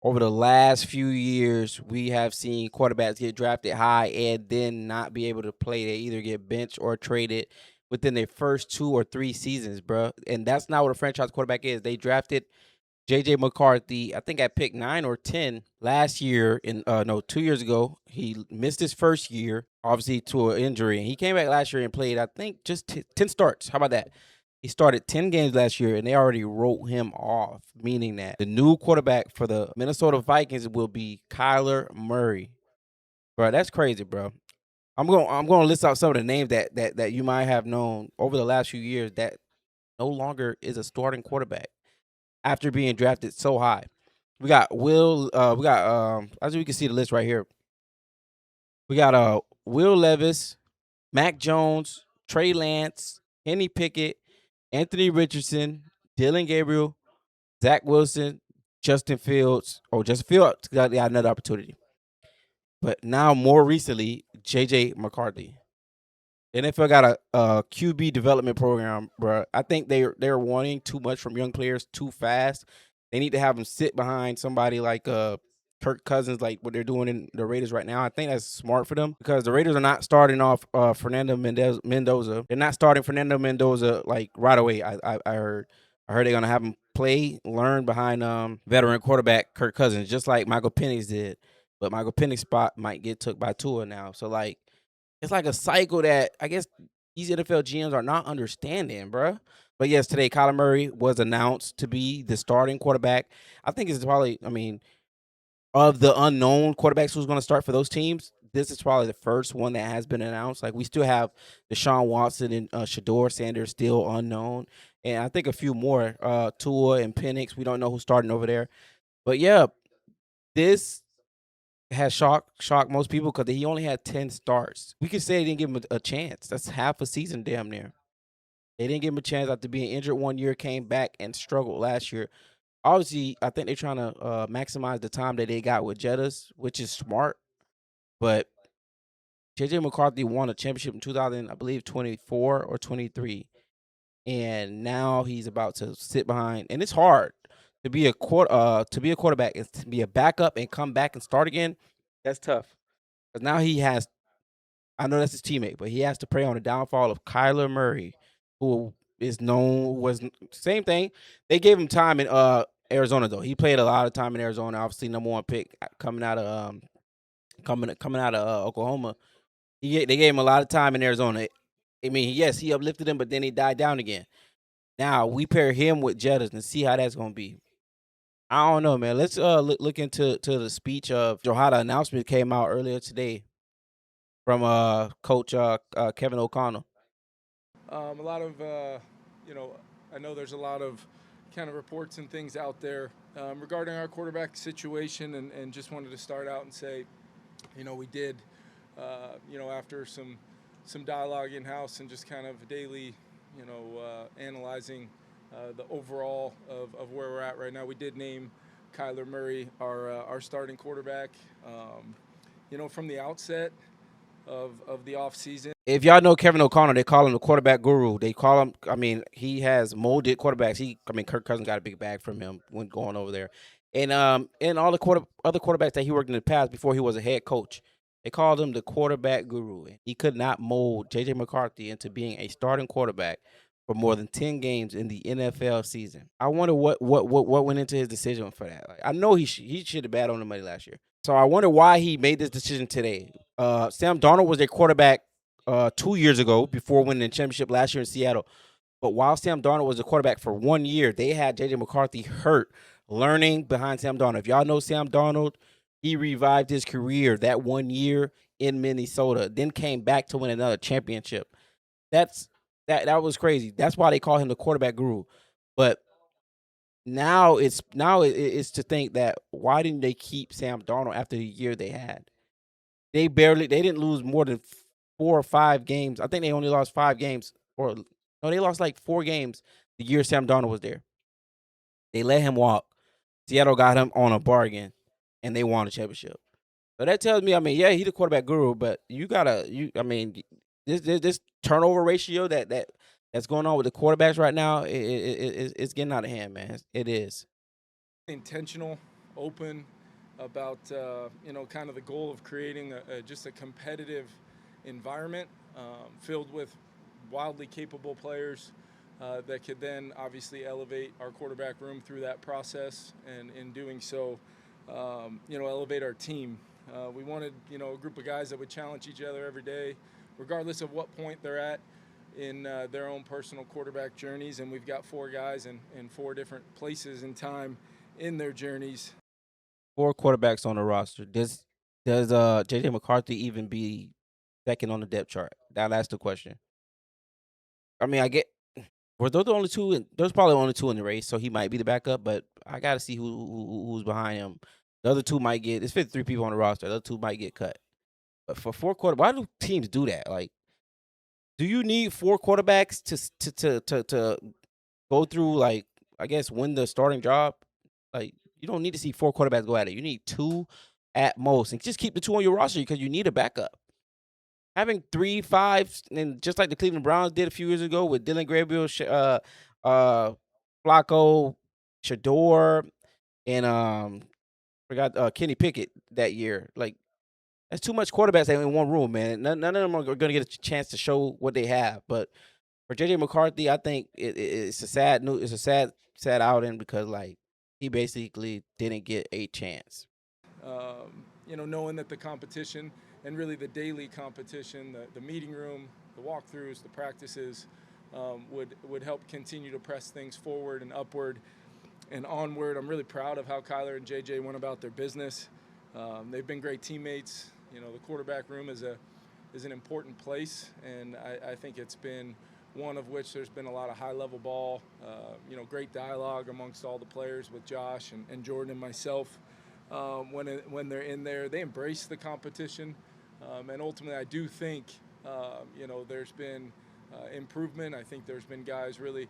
over the last few years, we have seen quarterbacks get drafted high and then not be able to play. They either get benched or traded within their first 2 or 3 seasons, bro. And that's not what a franchise quarterback is. They drafted JJ McCarthy, I think at pick 9 or 10 last year. In no, 2 years ago, he missed his first year, obviously to an injury, and he came back last year and played, I think, just 10 starts. How about that? He started 10 games last year, and they already wrote him off, meaning that the new quarterback for the Minnesota Vikings will be Kyler Murray. Bro, that's crazy, bro. I'm going to list out some of the names that you might have known over the last few years that no longer is a starting quarterback after being drafted so high. We got as we can see the list right here. We got Will Levis, Mac Jones, Trey Lance, Kenny Pickett, Anthony Richardson, Dylan Gabriel, Zach Wilson, Justin Fields. Oh, Justin Fields got another opportunity. But now more recently, JJ McCarthy. The NFL got a QB development program, bro. I think they're wanting too much from young players too fast. They need to have them sit behind somebody like Kirk Cousins, like what they're doing in the Raiders right now. I think that's smart for them because the Raiders are not starting off Fernando Mendoza. They're not starting Fernando Mendoza like right away. I heard. I heard they're gonna have him play, learn behind veteran quarterback Kirk Cousins, just like Michael Penix did. But Michael Penix spot might get took by Tua now. So like it's like a cycle that I guess these NFL GMs are not understanding, bruh. But yes, today Kyler Murray was announced to be the starting quarterback. I think it's probably, I mean, of the unknown quarterbacks who's going to start for those teams, this is probably the first one that has been announced. Like we still have Deshaun Watson and Shedeur Sanders still unknown, and I think a few more, Tua and Penix. We don't know who's starting over there, but yeah, this has shocked most people because he only had 10 starts. We could say they didn't give him a chance. That's half a season, damn near. They didn't give him a chance after being injured one year, came back and struggled last year. Obviously, I think they're trying to maximize the time that they got with Jettas, which is smart. But JJ McCarthy won a championship in 2000, I believe, 24 or 23, and now he's about to sit behind. And it's hard to be a quarterback and to be a backup and come back and start again. That's tough. Because now he has. I know that's his teammate, but he has to prey on the downfall of Kyler Murray, who is known was same thing. They gave him time in Arizona though. He played a lot of time in Arizona. Obviously, number one pick coming out of coming out of Oklahoma. They gave him a lot of time in Arizona. I mean, yes, he uplifted him, but then he died down again. Now we pair him with Jettas and see how that's gonna be. I don't know, man. Let's look into the speech of how the announcement came out earlier today from Coach Kevin O'Connell. A lot of, you know, I know there's a lot of kind of reports and things out there regarding our quarterback situation, and just wanted to start out and say, we did, after some dialogue in house and just kind of daily, analyzing the overall of where we're at right now, we did name Kyler Murray our starting quarterback. From the outset of the offseason. If y'all know Kevin O'Connell, they call him the quarterback guru. They call him. I mean, he has molded quarterbacks. Kirk Cousins got a big bag from him when going over there, and all the other quarterbacks that he worked in the past before he was a head coach. They called him the quarterback guru. He could not mold JJ McCarthy into being a starting quarterback for more than 10 games in the NFL season. I wonder what went into his decision for that. Like, I know he should have bet on the money last year. So I wonder why he made this decision today. Sam Darnold was their quarterback 2 years ago before winning the championship last year in Seattle. But while Sam Darnold was the quarterback for 1 year, they had JJ McCarthy hurt, learning behind Sam Darnold. If y'all know Sam Darnold, he revived his career that 1 year in Minnesota, then came back to win another championship. That was crazy. That's why they call him the quarterback guru. But now it's to think that why didn't they keep Sam Darnold after the year they had? They didn't lose more than 4 or 5 games. I think they only lost 5 games, or no, they lost like 4 games the year Sam Darnold was there. They let him walk. Seattle got him on a bargain, and they won a championship. So that tells me, I mean, yeah, he's the quarterback guru, but I mean, this turnover ratio that's going on with the quarterbacks right now, it's getting out of hand, man. It is. Intentional open about kind of the goal of creating just a competitive environment filled with wildly capable players that could then obviously elevate our quarterback room through that process, and in doing so, elevate our team. We wanted a group of guys that would challenge each other every day, regardless of what point they're at in their own personal quarterback journeys. And we've got 4 guys in 4 different places in time in their journeys. 4 quarterbacks on the roster. Does JJ McCarthy even be second on the depth chart? That's the question. I mean, I get were those the only 2? There's probably only 2 in the race, so he might be the backup. But I got to see who's behind him. The other 2 might get. It's 53 people on the roster. The other 2 might get cut. But for 4 quarter, why do teams do that? Like, do you need 4 quarterbacks to go through, like, I guess, win the starting job? Like, you don't need to see 4 quarterbacks go at it. You need 2 at most, and just keep the 2 on your roster because you need a backup. Having 3, 5, and just like the Cleveland Browns did a few years ago with Dylan Gabriel, Flacco, Shedeur, and forgot Kenny Pickett that year. Like, that's too much quarterbacks in one room, man. None of them are going to get a chance to show what they have. But for JJ McCarthy, I think it's a sad outing because, like, he basically didn't get a chance. Knowing that the competition and really the daily competition, the meeting room, the walkthroughs, the practices would help continue to press things forward and upward and onward. I'm really proud of how Kyler and JJ went about their business. They've been great teammates. The quarterback room is an important place, and I think it's been one of which there's been a lot of high-level ball, great dialogue amongst all the players with Josh and Jordan and myself. When they're in there, they embrace the competition, and ultimately, I do think there's been improvement. I think there's been guys really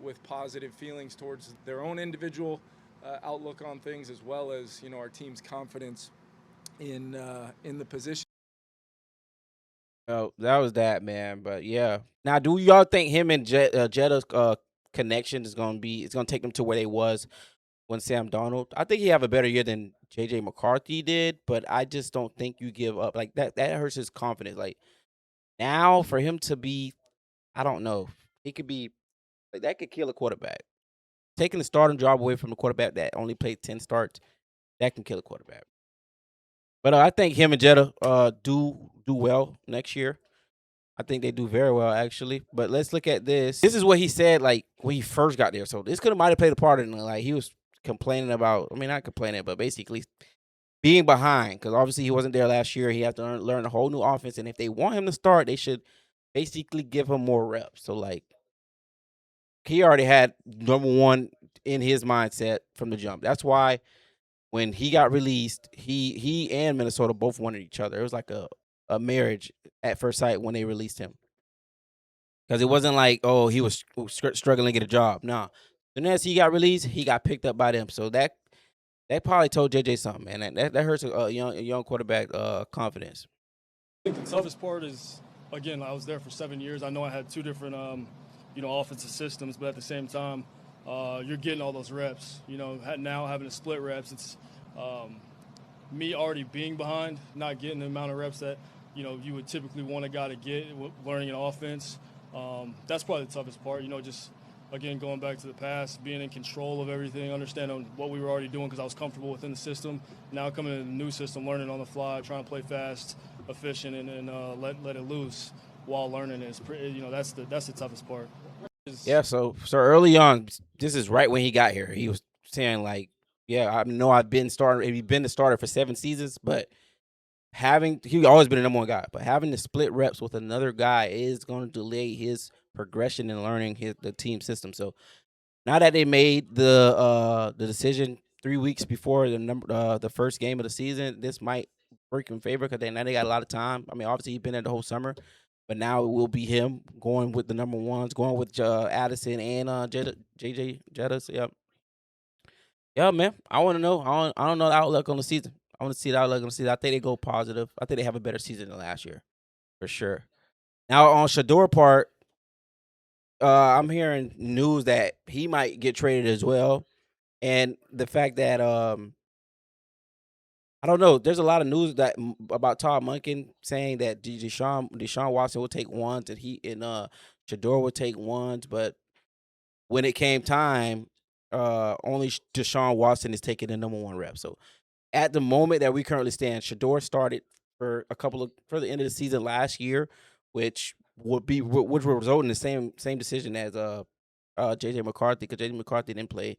with positive feelings towards their own individual outlook on things, as well as our team's confidence in the position. Oh, that was that, man. But yeah, now do y'all think him and Jetta's connection is gonna be? It's gonna take them to where they was when Sam Darnold. I think he have a better year than JJ McCarthy did, but I just don't think you give up like that. That hurts his confidence. Like, now for him to be, I don't know, he could be like that could kill a quarterback. Taking the starting job away from the quarterback that only played 10 starts, that can kill a quarterback. But I think him and Jetta do well next year. I think they do very well, actually. But let's look at this. This is what he said, like, when he first got there. So this could have might have played a part in it. Like, he was complaining about, I mean, not complaining, but basically being behind, because obviously he wasn't there last year. He had to learn a whole new offense. And if they want him to start, they should basically give him more reps. So, like, he already had number 1 in his mindset from the jump. That's why when he got released, he and Minnesota both wanted each other. It was like a marriage at first sight when they released him. Because it wasn't like, oh, he was struggling to get a job. No. Soon as he got released, he got picked up by them. So that probably told JJ something, man. That hurts a young quarterback confidence. I think the toughest part is, again, I was there for 7 years. I know I had 2 different, offensive systems, but at the same time, you're getting all those reps. Now having to split reps, it's me already being behind, not getting the amount of reps that you would typically want a guy to get learning an offense. That's probably the toughest part. Just again going back to the past, being in control of everything, understanding what we were already doing because I was comfortable within the system. Now coming into the new system, learning on the fly, trying to play fast, efficient, and let it loose while learning is that's the toughest part. Yeah, so early on, this is right when he got here. He was saying, like, yeah, I know I've been the starter for 7 seasons, but he's always been the number 1 guy, but having to split reps with another guy is going to delay his progression in learning the team system. So now that they made the decision 3 weeks before the first game of the season, this might work in favor because now they got a lot of time. I mean, obviously he's been there the whole summer, but now it will be him going with the number 1s, going with Addison and JJ Jettas. Yep. Yeah, man. I want to know. I don't know the outlook on the season. I want to see the outlook on the season. I think they go positive. I think they have a better season than last year, for sure. Now on Shedeur part, I'm hearing news that he might get traded as well, and the fact that I don't know. There's a lot of news about Todd Monken saying that Deshaun Watson will take ones and Shedeur will take ones, but when it came time, only Deshaun Watson is taking the number 1 rep. So at the moment that we currently stand, Shedeur started for the end of the season last year, which which would result in the same decision as JJ McCarthy, because JJ McCarthy didn't play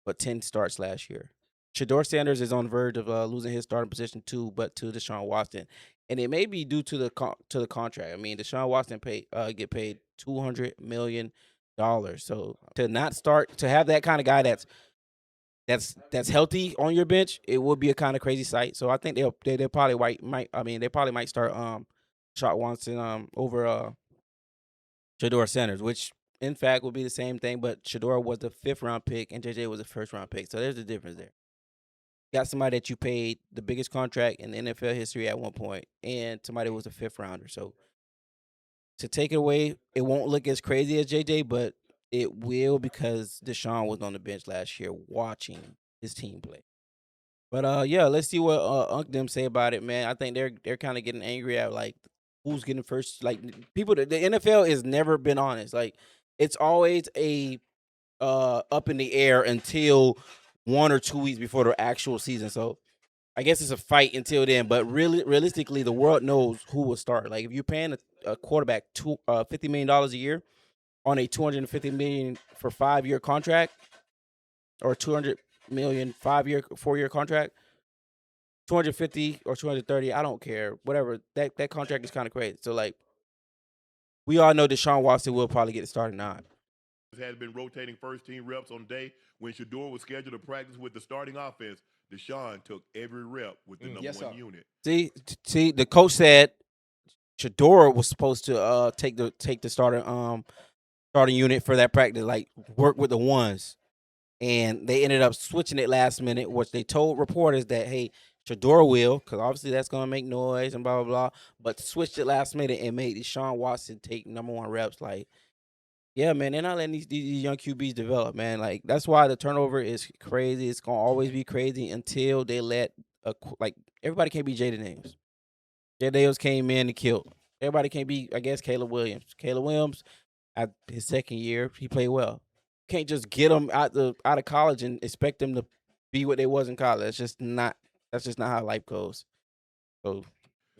but 10 starts last year. Shedeur Sanders is on the verge of losing his starting position too, but to Deshaun Watson, and it may be due to the contract. I mean, Deshaun Watson get paid $200 million, so to have that kind of guy that's healthy on your bench, it would be a kind of crazy sight. So I think they probably might start Shot Watson over Shedeur Sanders, which in fact would be the same thing, but Shedeur was the 5th round pick and JJ was the 1st round pick. So there's a difference there. Got somebody that you paid the biggest contract in the NFL history at one point, and somebody was a 5th rounder. So to take it away, it won't look as crazy as JJ, but it will, because Deshaun was on the bench last year watching his team play. But yeah, let's see what Unc them say about it, man. I think they're kind of getting angry at like who's getting first. Like people, the NFL has never been honest. Like it's always a up in the air until 1 or 2 weeks before the actual season. So I guess it's a fight until then. But really, realistically, the world knows who will start. Like if you're paying a quarterback $50 million a year on a $250 million for 5-year contract, or $200 million 4-year contract, 250 or 230, I don't care. Whatever. That contract is kind of crazy. So like we all know Deshaun Watson will probably get started now. Had been rotating first-team reps on the day when Shedeur was scheduled to practice with the starting offense. Deshaun took every rep with the number 1 unit. See, the coach said Shedeur was supposed to take the starting unit for that practice, like work with the ones, and they ended up switching it last minute, which they told reporters that hey, Shedeur will, because obviously that's gonna make noise and blah blah blah, but switched it last minute and made Deshaun Watson take number 1 reps. Like, yeah, man, they're not letting these young QBs develop, man. Like that's why the turnover is crazy. It's gonna always be crazy until they let like everybody can't be Jaden Daniels. Jaden Daniels came in and killed. Everybody can't be, I guess, Caleb Williams. Caleb Williams, at his 2nd year, he played well. Can't just get them out of college and expect them to be what they was in college. That's just not how life goes. So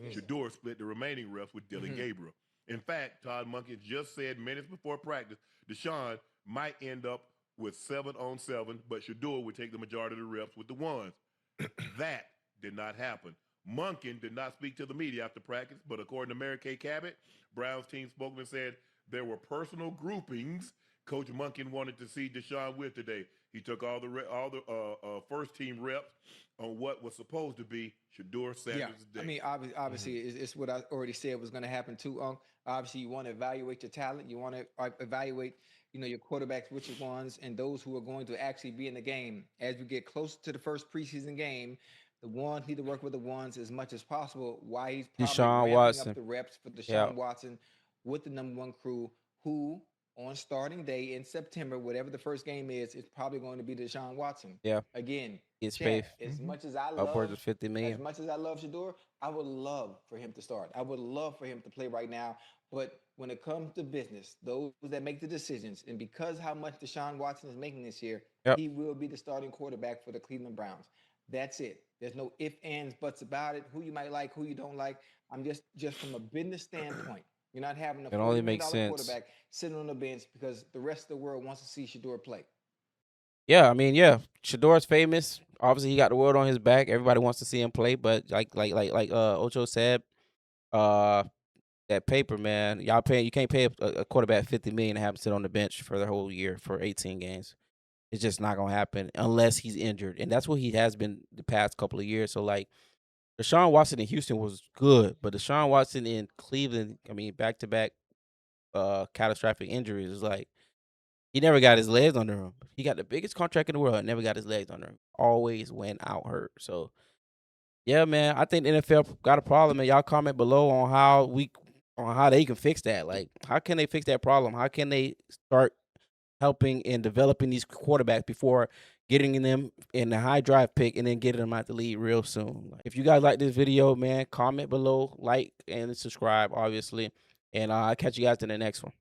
Shedeur split the remaining reps with Dylan Gabriel. In fact, Todd Monken just said minutes before practice, Deshaun might end up with 7-on-7, but Shedeur would take the majority of the reps with the ones. That did not happen. Monken did not speak to the media after practice, but according to Mary Kay Cabot, Browns team spokesman said there were personal groupings Coach Monken wanted to see Deshaun with today. He took all the first-team reps on what was supposed to be Shedeur Sanders' day. I mean, obviously, it's what I already said was going to happen too. Obviously, you want to evaluate your talent. You want to evaluate, your quarterbacks, which ones, and those who are going to actually be in the game. As we get closer to the first preseason game, the ones need to work with the ones as much as possible. Why he's probably Deshaun ramping Watson. up the reps for Deshaun Yeah. Watson with the number 1 crew, who on starting day in September, whatever the first game is, it's probably going to be Deshaun Watson. Yeah. Again, It's Chad, faith. as much as I Upwards love of 50 million. as much as I love Shedeur, I would love for him to start. I would love for him to play right now. But when it comes to business, those that make the decisions, and because how much Deshaun Watson is making this year, Yep. he will be the starting quarterback for the Cleveland Browns. That's it. There's no ifs, ands, buts about it. Who you might like, who you don't like. I'm just from a business standpoint. You're not having a It only $40 million makes sense. quarterback sitting on the bench because the rest of the world wants to see Shedeur play. Yeah, I mean, yeah, Shedeur's famous. Obviously, he got the world on his back. Everybody wants to see him play, but like Ocho said, that paper, man, you can't pay a quarterback $50 million and have him sit on the bench for the whole year for 18 games. It's just not gonna happen unless he's injured, and that's what he has been the past couple of years. So like, Deshaun Watson in Houston was good, but Deshaun Watson in Cleveland, I mean, back-to-back catastrophic injuries is like he never got his legs under him. He got the biggest contract in the world and never got his legs under him. Always went out hurt. So yeah, man, I think the NFL got a problem, and y'all comment below on how they can fix that. Like, how can they fix that problem? How can they start helping and developing these quarterbacks before getting them in the high drive pick, and then getting them out the lead real soon. If you guys like this video, man, comment below, like, and subscribe, obviously. And I'll catch you guys in the next one.